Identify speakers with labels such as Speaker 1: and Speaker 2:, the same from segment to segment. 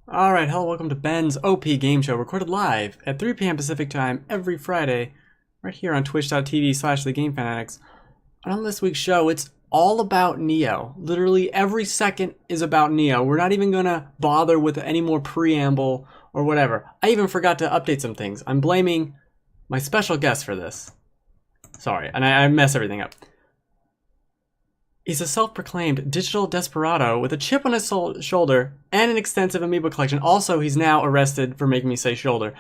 Speaker 1: Alright, hello, welcome to Ben's OP Game Show, recorded live at 3 p.m. Pacific Time every Friday, right here on twitch.tv/thegamefanatics. And on this week's show, it's all about Nioh. Literally every second is about Nioh. We're not even gonna bother with any more preamble or whatever. I even forgot to update some things. I'm blaming my special guest for this. Sorry, and I mess everything up. He's a self-proclaimed digital desperado with a chip on his shoulder and an extensive amiibo collection. Also, he's now arrested for making me say shoulder.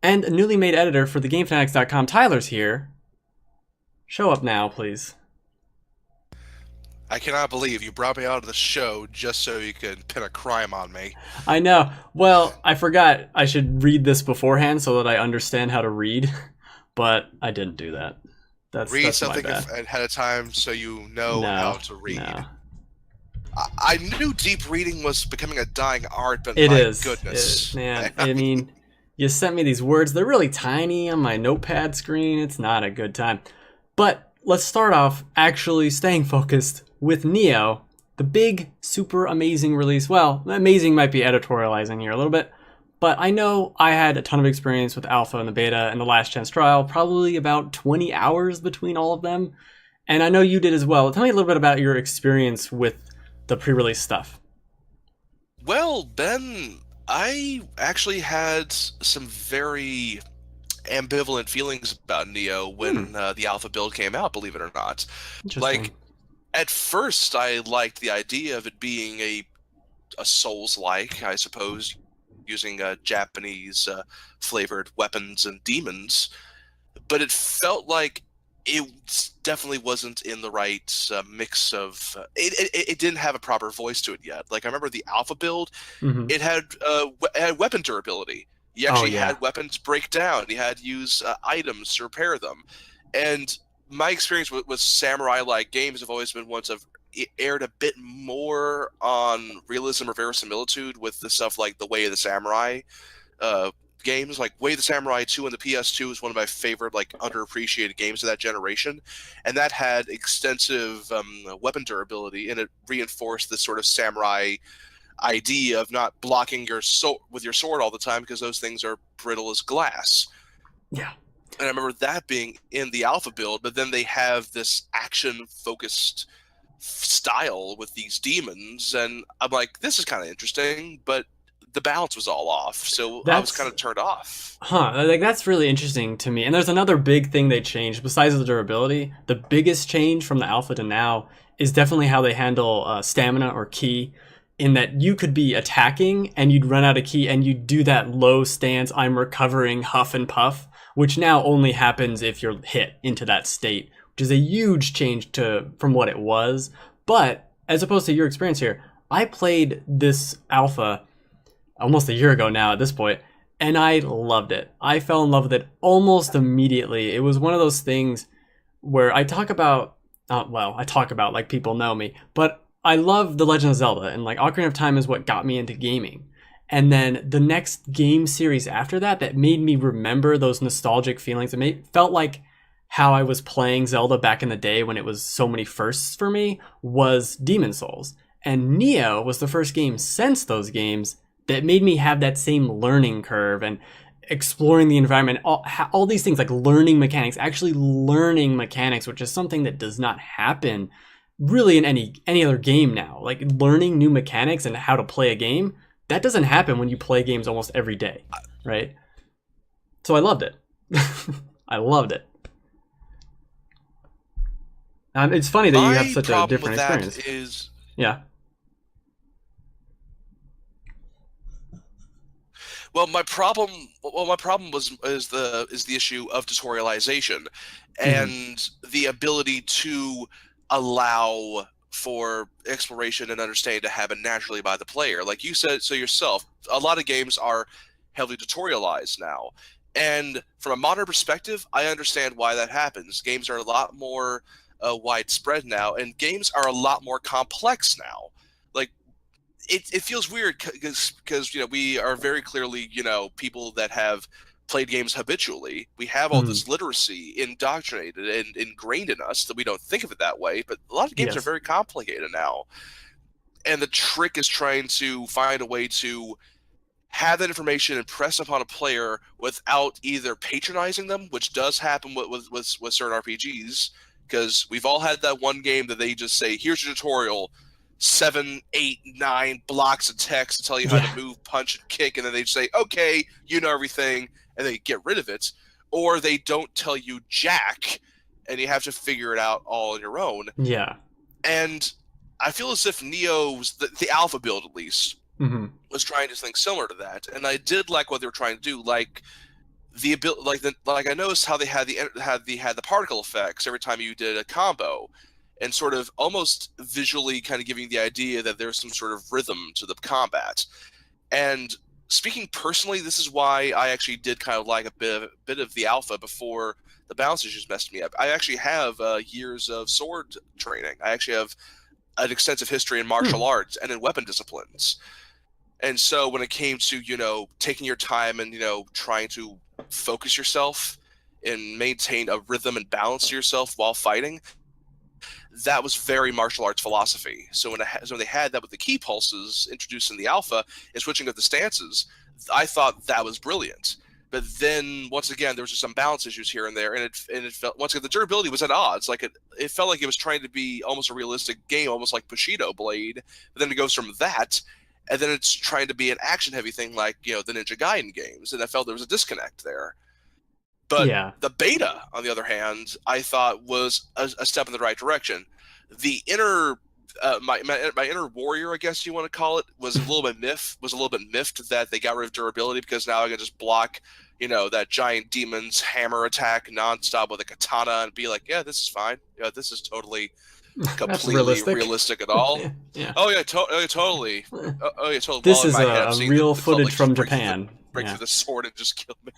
Speaker 1: And a newly made editor for thegamefanatics.com. Tyler's here. Show up now, please.
Speaker 2: I cannot believe you brought me out of the show just so you could pin a crime on me.
Speaker 1: I know. Well, I forgot I should read this beforehand so that I understand how to read, but I didn't do that.
Speaker 2: Read
Speaker 1: That's my
Speaker 2: something
Speaker 1: bad.
Speaker 2: ahead of time so you know how
Speaker 1: No,
Speaker 2: to read.
Speaker 1: no.
Speaker 2: I knew deep reading was becoming a dying art, but
Speaker 1: It
Speaker 2: my
Speaker 1: is.
Speaker 2: goodness.
Speaker 1: Man, I mean, you sent me these words. They're really tiny on my notepad screen. It's not a good time. But let's start off actually staying focused with Nioh, the big, super amazing release. Well, amazing might be editorializing here a little bit, but I know I had a ton of experience with Alpha and the Beta and the Last Chance Trial, probably about 20 hours between all of them. And I know you did as well. Tell me a little bit about your experience with the pre-release stuff.
Speaker 2: Well, Ben, I actually had some very ambivalent feelings about Nioh when the alpha build came out, believe it or not.
Speaker 1: Interesting.
Speaker 2: Like, at first, I liked the idea of it being a Souls-like, I suppose, using Japanese flavored weapons and demons, but it felt like it definitely wasn't in the right mix of. It didn't have a proper voice to it yet. Like I remember the alpha build,
Speaker 1: Mm-hmm.
Speaker 2: it had weapon durability. You
Speaker 1: Oh,
Speaker 2: actually
Speaker 1: yeah.
Speaker 2: had weapons break down. You had to use items to repair them, and my experience with samurai-like games have always been ones of it aired a bit more on realism or verisimilitude with the stuff like the Way of the Samurai uh, games. Like Way of the Samurai 2 on the PS2 is one of my favorite, like, underappreciated games of that generation. And that had extensive weapon durability, and it reinforced this sort of samurai idea of not blocking your with your sword all the time because those things are brittle as glass.
Speaker 1: Yeah.
Speaker 2: And I remember that being in the alpha build, but then they have this action focused style with these demons, and I'm like, this is kind of interesting, but the balance was all off, so I was kind
Speaker 1: That's
Speaker 2: of turned off.
Speaker 1: like that's really interesting to me. And there's another big thing they changed besides the durability. The biggest change from the alpha to now is definitely how they handle stamina or ki. In that you could be attacking and you'd run out of ki and you'd do that low stance, I'm recovering, huff and puff, which now only happens if you're hit into that state, which is a huge change to from what it was. But as opposed to your experience here, I played this alpha almost a year ago now at this point, and I loved it. I fell in love with it almost immediately. It was one of those things where I talk about, I talk about like people know me, but I love The Legend of Zelda, and like Ocarina of Time is what got me into gaming. And then the next game series after that, that made me remember those nostalgic feelings. Felt like how I was playing Zelda back in the day when it was so many firsts for me was Demon Souls. And Nioh was the first game since those games that made me have that same learning curve and exploring the environment, all these things like learning mechanics, actually learning mechanics, which is something that does not happen really in any other game now. Like learning new mechanics and how to play a game, that doesn't happen when you play games almost every day, right? So I loved it. I loved it. It's funny that you have
Speaker 2: My
Speaker 1: such a
Speaker 2: problem with
Speaker 1: different
Speaker 2: that
Speaker 1: experience.
Speaker 2: is,
Speaker 1: Yeah.
Speaker 2: my problem is the issue of tutorialization
Speaker 1: Hmm.
Speaker 2: and the ability to allow for exploration and understanding to happen naturally by the player. Like you said so yourself, a lot of games are heavily tutorialized now. And from a modern perspective, I understand why that happens. Games are a lot more widespread now, and games are a lot more complex now. Like it feels weird because we are very clearly people that have played games habitually. We have all
Speaker 1: Hmm.
Speaker 2: this literacy indoctrinated and ingrained in us that we don't think of it that way. But a lot of games are
Speaker 1: Yes.
Speaker 2: very complicated now, and the trick is trying to find a way to have that information impressed upon a player without either patronizing them, which does happen with certain RPGs, because we've all had that one game that they just say, here's your tutorial, 7, 8, 9 blocks of text to tell you how to move, punch, and kick, and then they say, okay, you know everything, and they get rid of it. Or they don't tell you jack, and you have to figure it out all on your own.
Speaker 1: Yeah.
Speaker 2: And I feel as if Nioh's, the alpha build at least,
Speaker 1: Mm-hmm.
Speaker 2: was trying to think similar to that, and I did like what they were trying to do. Like the ability, like I noticed how they had the particle effects every time you did a combo, and sort of almost visually kind of giving the idea that there's some sort of rhythm to the combat. And speaking personally, this is why I actually did kind of like a bit of the alpha before the balance issues messed me up. I actually have years of sword training. I actually have an extensive history in martial arts and in weapon disciplines. And so when it came to, taking your time and, trying to focus yourself and maintain a rhythm and balance to yourself while fighting, that was very martial arts philosophy. So when they had that with the key pulses introduced in the alpha and switching up the stances, I thought that was brilliant. But then once again, there was just some balance issues here and there, and it felt, once again, the durability was at odds. Like it felt like it was trying to be almost a realistic game, almost like Bushido Blade. But then it goes from that, and then it's trying to be an action-heavy thing like, the Ninja Gaiden games, and I felt there was a disconnect there. But the beta, on the other hand, I thought was a step in the right direction. The inner, my inner warrior, I guess you want to call it, was a little bit miffed that they got rid of durability, because now I can just block, that giant demon's hammer attack nonstop with a katana and be like, yeah, this is fine. Yeah, this is totally completely realistic at all.
Speaker 1: Yeah.
Speaker 2: Oh yeah, totally. Oh yeah, totally.
Speaker 1: This is a real footage from Japan.
Speaker 2: Break through the sword and just kill me.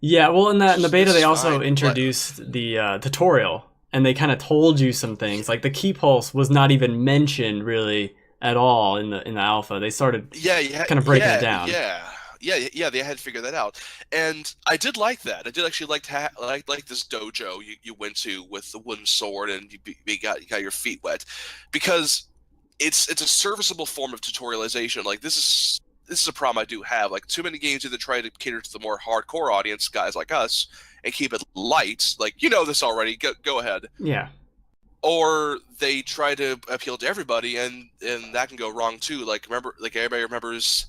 Speaker 1: Yeah, well, in the beta they also introduced the tutorial, and they kind of told you some things. Like the key pulse was not even mentioned really at all in the alpha. They started kind of breaking it down.
Speaker 2: Yeah, they had to figure that out, and I did like that. I did actually like this dojo you went to with the wooden sword, and you got your feet wet, because it's a serviceable form of tutorialization. Like this is a problem I do have. Like too many games either try to cater to the more hardcore audience, guys like us, and keep it light. Like this already. Go ahead.
Speaker 1: Yeah. Or
Speaker 2: they try to appeal to everybody, and that can go wrong too. Like everybody remembers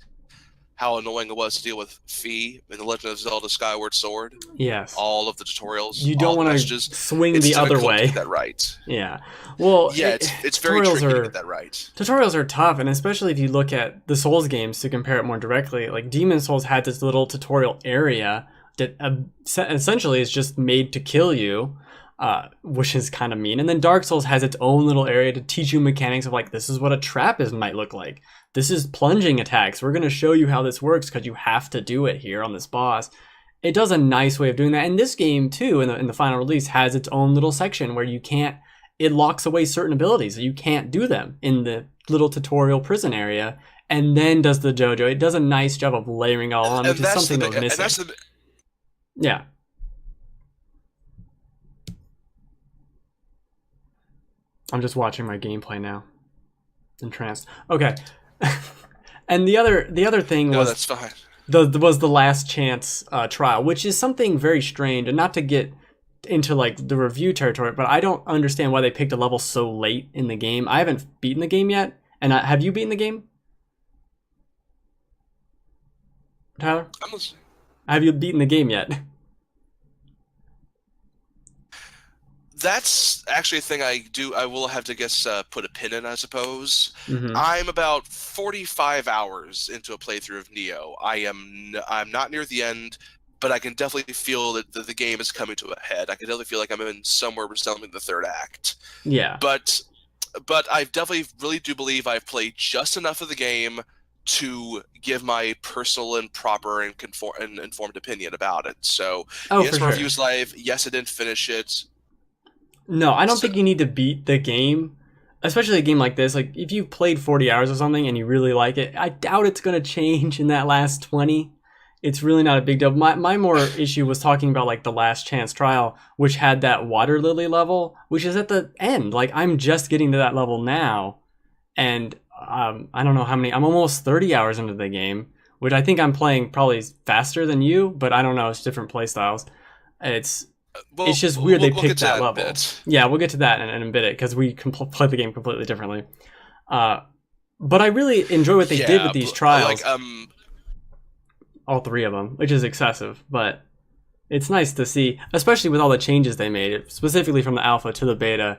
Speaker 2: how annoying it was to deal with Fi in The Legend of Zelda Skyward Sword.
Speaker 1: Yes.
Speaker 2: All of the tutorials.
Speaker 1: You don't want to swing the other way.
Speaker 2: To get that right.
Speaker 1: Yeah. Well,
Speaker 2: yeah, it's very tricky to get that right.
Speaker 1: Tutorials are tough, and especially if you look at the Souls games to compare it more directly. Like Demon Souls had this little tutorial area that essentially is just made to kill you, which is kind of mean. And then Dark Souls has its own little area to teach you mechanics of like, this is what a trap might look like. This is plunging attacks. We're going to show you how this works because you have to do it here on this boss. It does a nice way of doing that. And this game too, in the final release, has its own little section where it locks away certain abilities. You can't do them in the little tutorial prison area, and then does the dojo. It does a nice job of layering it all on, which is something that was missing. Yeah. I'm just watching my gameplay now. Entranced. Okay. And the other thing was
Speaker 2: that's fine.
Speaker 1: was the last chance trial, which is something very strange, and not to get into like the review territory, but I don't understand why they picked a level so late in the game. I haven't beaten the game yet, and have you beaten the game, Tyler?
Speaker 2: I'm listening.
Speaker 1: Have you beaten the game yet?
Speaker 2: That's actually a thing I do. I will have to put a pin in, I suppose.
Speaker 1: Mm-hmm.
Speaker 2: I'm about 45 hours into a playthrough of Nioh. I'm not near the end, but I can definitely feel that the game is coming to a head. I can definitely feel like I'm in somewhere resembling the third act.
Speaker 1: Yeah.
Speaker 2: But I definitely really do believe I've played just enough of the game to give my personal and proper and informed opinion about it. So yes, my review's live. Yes, I didn't finish it.
Speaker 1: No, I don't think you need to beat the game, especially a game like this. Like, if you've played 40 hours or something and you really like it, I doubt it's going to change in that last 20. It's really not a big deal. My more issue was talking about, like, the last chance trial, which had that water lily level, which is at the end. Like, I'm just getting to that level now, and I don't know how many. I'm almost 30 hours into the game, which I think I'm playing probably faster than you, but I don't know. It's different play styles. It's
Speaker 2: Well,
Speaker 1: it's just weird they
Speaker 2: we'll get
Speaker 1: picked
Speaker 2: to
Speaker 1: that
Speaker 2: that in a
Speaker 1: level.
Speaker 2: bit.
Speaker 1: Yeah, we'll get to that in a bit because we play the game completely differently. Uh, but I really enjoy what they did with
Speaker 2: Yeah,
Speaker 1: these
Speaker 2: like
Speaker 1: trials, all three of them, which is excessive, but it's nice to see, especially with all the changes they made, specifically from the alpha to the beta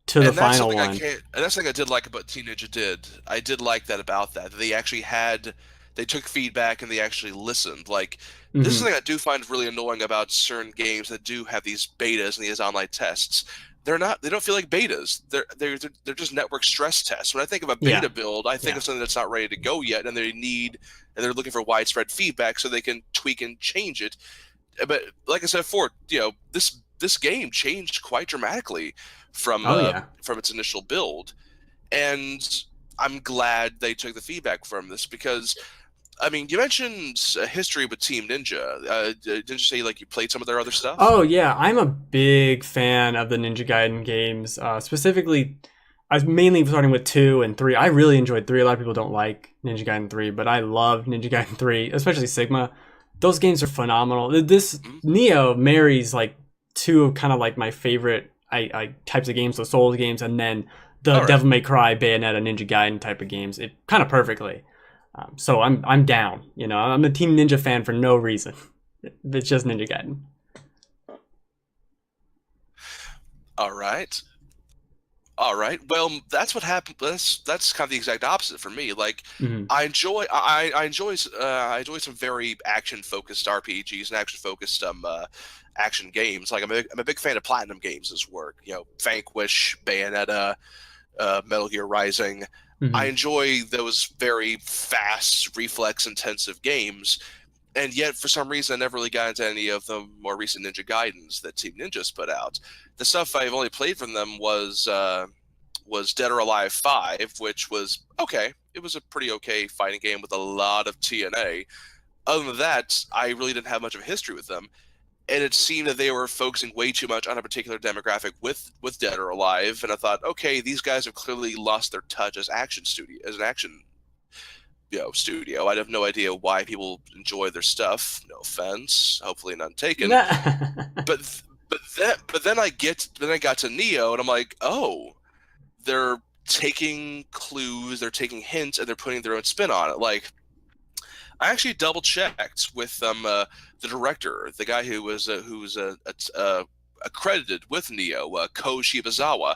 Speaker 1: to the
Speaker 2: and that's
Speaker 1: final
Speaker 2: something I
Speaker 1: one.
Speaker 2: can't. And that's something I did like about Team Ninja did. I did like that about that. They actually had, they took feedback and they actually listened. Like this is
Speaker 1: Hmm.
Speaker 2: something I do find really annoying about certain games that do have these betas and these online tests. They're not. They don't feel like betas. They're just network stress tests. When I think of a
Speaker 1: Yeah,
Speaker 2: beta build, I think
Speaker 1: yeah.
Speaker 2: of something that's not ready to go yet, and they're looking for widespread feedback so they can tweak and change it. But like I said before, this game changed quite dramatically
Speaker 1: Oh yeah.
Speaker 2: from its initial build, and I'm glad they took the feedback from this because I mean, you mentioned history with Team Ninja. Didn't you say like you played some of their other stuff?
Speaker 1: Oh yeah, I'm a big fan of the Ninja Gaiden games. Specifically, I was mainly starting with 2 and 3. I really enjoyed 3. A lot of people don't like Ninja Gaiden 3, but I love Ninja Gaiden 3, especially Sigma. Those games are phenomenal. This
Speaker 2: Mhm.
Speaker 1: Neo marries like two of kind of like my favorite I types of games, the Souls games, and then the
Speaker 2: All right.
Speaker 1: Devil May Cry, Bayonetta, Ninja Gaiden type of games. It kind of perfectly. So I'm down. You know, I'm a Team Ninja fan for no reason. It's just Ninja Gaiden.
Speaker 2: All right. All right. Well, that's what happened. That's kind of the exact opposite for me. Like,
Speaker 1: Hmm.
Speaker 2: I enjoy some very action focused RPGs and action focused action games. Like I'm a big fan of Platinum Games' work. You know, Vanquish, Bayonetta, Metal Gear Rising. I
Speaker 1: Hmm.
Speaker 2: enjoy those very fast, reflex intensive games, and yet for some reason I never really got into any of the more recent Ninja Gaidens that Team Ninja's put out. The stuff I've only played from them was Dead or Alive 5, which was okay. It was a pretty okay fighting game with a lot of TNA. Other than that, I really didn't have much of a history with them, and it seemed that they were focusing way too much on a particular demographic with Dead or Alive. And I thought, okay, these guys have clearly lost their touch as an action studio. I have no idea why people enjoy their stuff. No offense, hopefully none taken. But then I got to Neo and I'm like, oh, they're taking clues, they're taking hints, and they're putting their own spin on it. Like I actually double checked with the director, the guy who's accredited with Nioh, Ko Shibazawa,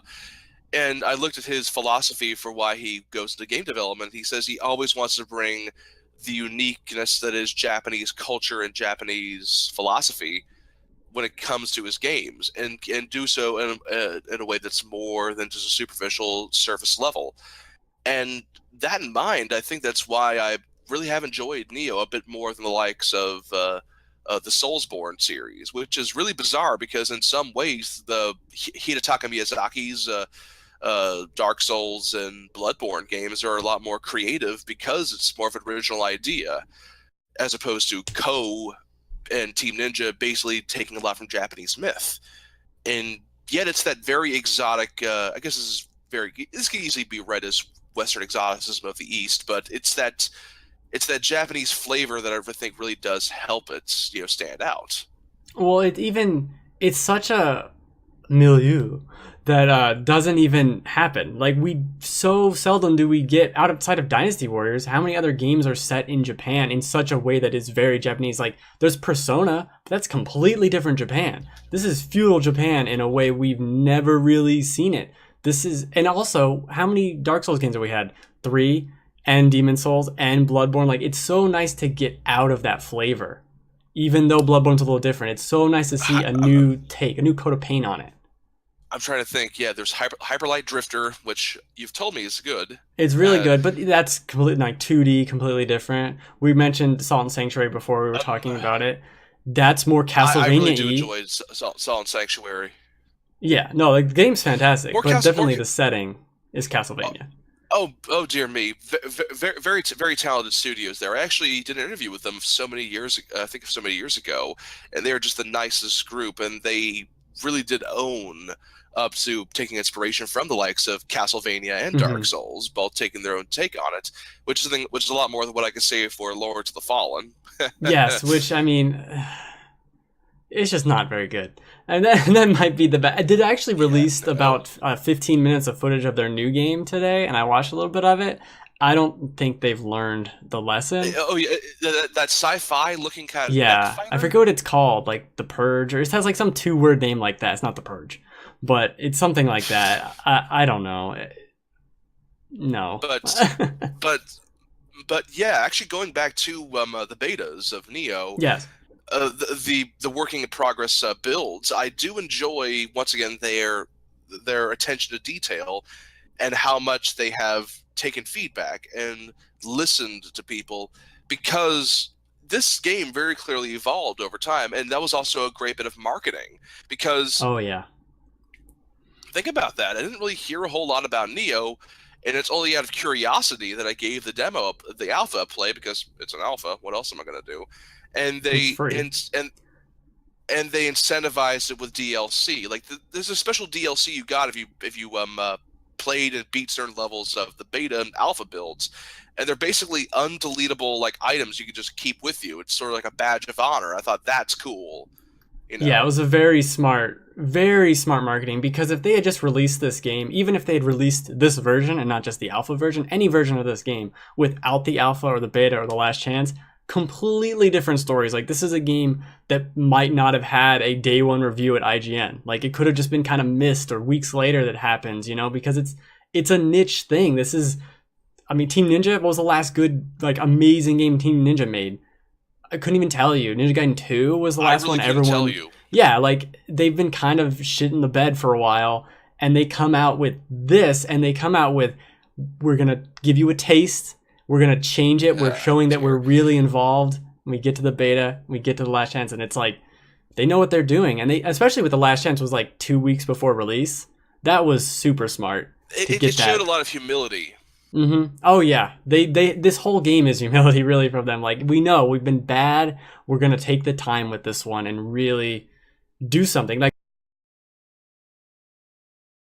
Speaker 2: and I looked at his philosophy for why he goes into game development. He says he always wants to bring the uniqueness that is Japanese culture and Japanese philosophy when it comes to his games, and do so in a way that's more than just a superficial surface level. And that in mind, I think that's why I really have enjoyed Neo a bit more than the likes of the Soulsborne series, which is really bizarre because in some ways the Hidetaka Miyazaki's Dark Souls and Bloodborne games are a lot more creative because it's more of an original idea, as opposed to Ko and Team Ninja basically taking a lot from Japanese myth. And yet it's that very exotic. I guess this can easily be read as Western exoticism of the East, but it's that Japanese flavor that I think really does help it stand out.
Speaker 1: Well, it's such a milieu that doesn't even happen. Like we so seldom do we get outside of Dynasty Warriors. How many other games are set in Japan in such a way that is very Japanese? Like there's Persona, but that's completely different Japan. This is feudal Japan in a way we've never really seen it. This is, and also how many Dark Souls games have we had? 3, and Demon Souls and Bloodborne. Like it's so nice to get out of that flavor. Even though Bloodborne's a little different, it's so nice to see a new take, a new coat of paint on it.
Speaker 2: I'm trying to think. Yeah, there's Hyperlight Drifter, which you've told me is good.
Speaker 1: It's really
Speaker 2: Uh,
Speaker 1: good, but that's completely like 2D, completely different. We mentioned Salt and Sanctuary before we were
Speaker 2: um,
Speaker 1: talking about it. That's more
Speaker 2: I really
Speaker 1: Castlevania
Speaker 2: do
Speaker 1: y.
Speaker 2: enjoy Solid Sanctuary.
Speaker 1: Yeah, no, like the game's fantastic,
Speaker 2: More
Speaker 1: but
Speaker 2: Castle, more.
Speaker 1: definitely the setting is
Speaker 2: Oh,
Speaker 1: Castlevania.
Speaker 2: oh dear me! Very talented studios there. I actually did an interview with them so many years, I think so many years ago, and they are just the nicest group. And they really did own, up to taking inspiration from the likes of Castlevania and Dark
Speaker 1: Hmm.
Speaker 2: Souls, both taking their own take on it, which is a lot more than what I could say for Lords of the Fallen.
Speaker 1: Yes, which I mean, it's just not very good. And that might be the best. Did actually
Speaker 2: Yeah,
Speaker 1: released
Speaker 2: no.
Speaker 1: about 15 minutes of footage of their new game today, and I watched a little bit of it. I don't think they've learned the lesson.
Speaker 2: Oh yeah, that sci-fi looking kind of mech
Speaker 1: Yeah, I
Speaker 2: fighter.
Speaker 1: forget what it's called, like the Purge, or it has like some 2 word name like that. It's not the Purge, but it's something like that. I don't know. No.
Speaker 2: But but but yeah, actually going back to the betas of Neo,
Speaker 1: Yes.
Speaker 2: the working in progress builds, I do enjoy once again their attention to detail and how much they have taken feedback and listened to people, because this game very clearly evolved over time, and that was also a great bit of marketing. Because
Speaker 1: Oh yeah.
Speaker 2: think about that, I didn't really hear a whole lot about Neo, and it's only out of curiosity that I gave the alpha a play, because it's an alpha. What else am I going to do? And
Speaker 1: It's
Speaker 2: they
Speaker 1: free.
Speaker 2: and they incentivized it with DLC. Like there's a special DLC you got if you played and beat certain levels of the beta and alpha builds, and they're basically undeletable like items you can just keep with you. It's sort of like a badge of honor. I thought that's cool, you
Speaker 1: Yeah, it
Speaker 2: know.
Speaker 1: was a very smart marketing, because if they had just released this game, even if they had released this version and not just the alpha version, any version of this game without the alpha or the beta or the last chance, completely different stories. Like, this is a game that might not have had a day one review at IGN. Like, it could have just been kind of missed, or weeks later that happens, because it's a niche thing. This is, I mean, Team Ninja, what was the last good, like, amazing game Team Ninja made? I couldn't even tell you. Ninja Gaiden 2 was the
Speaker 2: I
Speaker 1: last
Speaker 2: really
Speaker 1: one
Speaker 2: couldn't tell
Speaker 1: everyone.
Speaker 2: you.
Speaker 1: Yeah, like, they've been kind of shit in the bed for a while, and they come out with this, and they come out with, we're going to give you a taste, we're going to change it, we're showing that we're
Speaker 2: Dear.
Speaker 1: really involved. We get to the beta, we get to the last chance, and it's like, they know what they're doing. And they, especially with the last chance, was like 2 weeks before release. That was super smart to
Speaker 2: It
Speaker 1: get
Speaker 2: showed a
Speaker 1: that.
Speaker 2: lot of humility.
Speaker 1: Oh yeah, they this whole game is humility really from them. Like, we know we've been bad, we're gonna take the time with this one and really do something. Like,